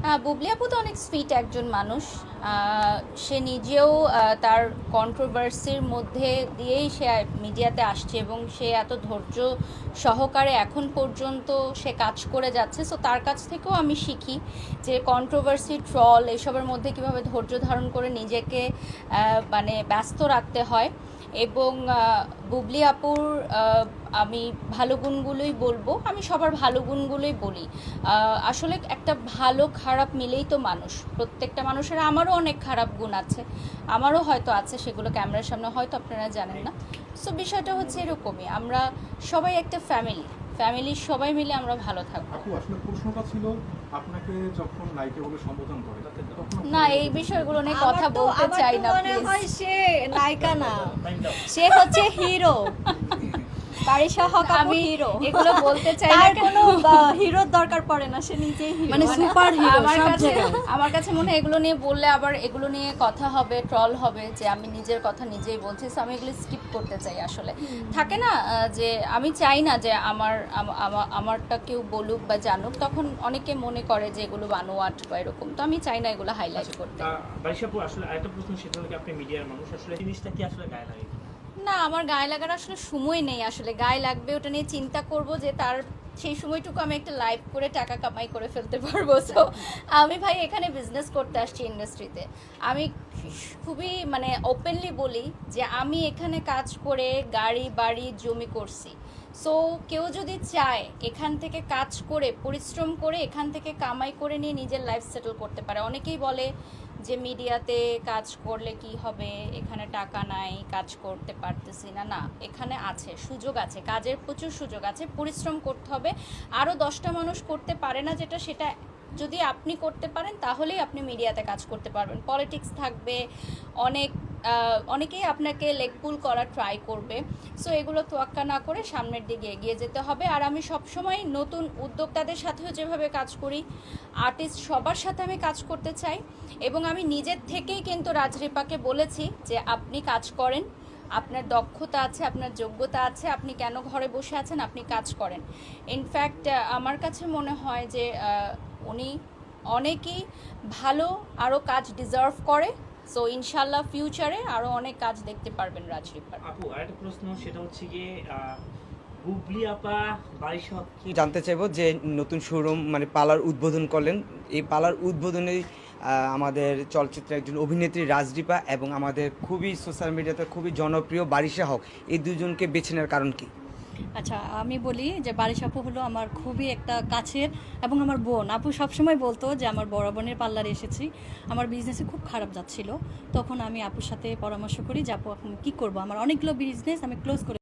বুবলি আপু তো অনেক সুইট একজন মানুষ। সে নিজেও তার কন্ট্রোভার্সির মধ্যে দিয়েই সে মিডিয়াতে আসছে এবং সে এত ধৈর্য সহকারে এখন পর্যন্ত সে কাজ করে যাচ্ছে। সো তার কাছ থেকেও আমি শিখি যে কন্ট্রোভার্সি, ট্রল এসবের মধ্যে কিভাবে ধৈর্য ধারণ করে নিজেকে মানে ব্যস্ত রাখতে হয়। এবং বুবলি আপুর আমি ভালো গুণগুলোই বলবো, আমি সবার ভালো গুণগুলোই বলি। আসলে একটা ভালো খারাপ মিলেই তো মানুষ, প্রত্যেকটা মানুষের। আমারও অনেক খারাপ গুণ আছে, আমারও হয়তো আছে, সেগুলো ক্যামেরার সামনে হয়তো আপনারা জানেন না। সো বিষয়টা হচ্ছে এরকমই, আমরা সবাই একটা ফ্যামিলির সবাই মিলে আমরা ভালো থাকবো। আপু আসলে প্রশ্নটা ছিল আপনাকে যখন নায়িকা বলে সম্বোধন করে তখন না, এই বিষয়গুলো নিয়ে কথা বলতে আমার চাই তো না মনে প্লিজ। হয় সে নায়িকা না, সে হচ্ছে হিরো। বারিশা হক আপু আমি হিরো, এগুলো বলতে চাই না তার কেন? কোনো হিরোর দরকার পড়ে না, সে নিজেই হিরো। মানে সুপার হিরো আমার সব কাছে জায়গায়। আমার কাছে মনে হয় এগুলো নিয়ে বললে আবার এগুলো নিয়ে কথা হবে, ট্রল হবে যে আমি নিজের কথা নিজেই বলছি। So আমি এগুলো স্কিপ করতে চাই। আসলে থাকে না যে আমি চাই না যে আমারটা কেউ বলুক বা জানুক, তখন অনেকে মনে করে যে এগুলো বানোয়াট বা এরকম। তো আমি চাই না এগুলো হাইলাইট করতে। বারিশাপু আসলে আরেকটা প্রশ্ন, সেটা হলো কি আপনি মিডিয়ার মানুষ, আসলে জিনিসটা কি আসলে গায়ে লাগে? না, আমার গায়ে লাগার আসলে সময় নেই। আসলে গায়ে লাগবে ওটা নিয়ে চিন্তা করব যে তার সেই সময়টুকু আমি একটা লাইভ করে টাকা কামাই করে ফেলতে পারবো। সো আমি ভাই এখানে বিজনেস করতে আসছি ইন্ডাস্ট্রিতে। আমি খুবই মানে ওপেনলি বলি যে আমি এখানে কাজ করে গাড়ি বাড়ি জমি করছি। সো কেউ যদি চায় এখান থেকে কাজ করে পরিশ্রম করে এখান থেকে কামাই করে নিয়ে নিজের লাইফ সেটেল করতে পারে। অনেকেই বলে যে মিডিয়াতে কাজ করলে কি হবে, এখানে টাকা নাই, কাজ করতে পারতেছি না। না, এখানে আছে, সুযোগ আছে, কাজের প্রচুর সুযোগ আছে, পরিশ্রম করতে হবে। আরও 10টা মানুষ করতে পারে না যেটা, সেটা যদি আপনি করতে পারেন তাহলেই আপনি মিডিয়াতে কাজ করতে পারবেন। পলিটিক্স থাকবে, অনেকেই আপনাকে লেগ পুল করা ট্রাই করবে। সো এগুলো তোয়াক্কা না করে সামনের দিকে এগিয়ে যেতে হবে। আর আমি সবসময় নতুন উদ্যোক্তাদের সাথেও যেভাবে কাজ করি, আর্টিস্ট সবার সাথে আমি কাজ করতে চাই। এবং আমি নিজের থেকেই কিন্তু রাজরিপাকে বলেছি যে আপনি কাজ করেন, আপনার দক্ষতা আছে, আপনার যোগ্যতা আছে, আপনি কেন ঘরে বসে আছেন, আপনি কাজ করেন। ইনফ্যাক্ট আমার কাছে মনে হয় যে উনি অনেকই ভালো আরও কাজ ডিজার্ভ করে। সো ইনশাল্লাহ ফিউচারে আরও অনেক কাজ দেখতে পারবেন রাজরিপার। আপু আরেকটা প্রশ্ন, সেটা হচ্ছে গিয়ে বুবলি আপা বারিশা হক কি জানতে চাইবো যে নতুন শোরুম মানে পার্লার উদ্বোধন করলেন, এই পার্লার উদ্বোধনে আমাদের চলচ্চিত্রের একজন অভিনেত্রী রাজদীপা এবং আমাদের খুবই সোশ্যাল মিডিয়াতে খুবই জনপ্রিয় বারিশা হক, এই দুজনকে বেছে নেওয়ার কারণ কি? আচ্ছা, আমি বলি যে বারিশা আপু হলো আমার খুবই একটা কাছের এবং আমার বোন। আপু সবসময় বলতো যে আমার বড় বোনের পার্লারে এসেছি, আমার বিজনেসে খুব খারাপ যাচ্ছিল, তখন আমি আপুর সাথে পরামর্শ করি যে আপু এখন কী করবো, আমার অনেকগুলো বিজনেস আমি ক্লোজ করে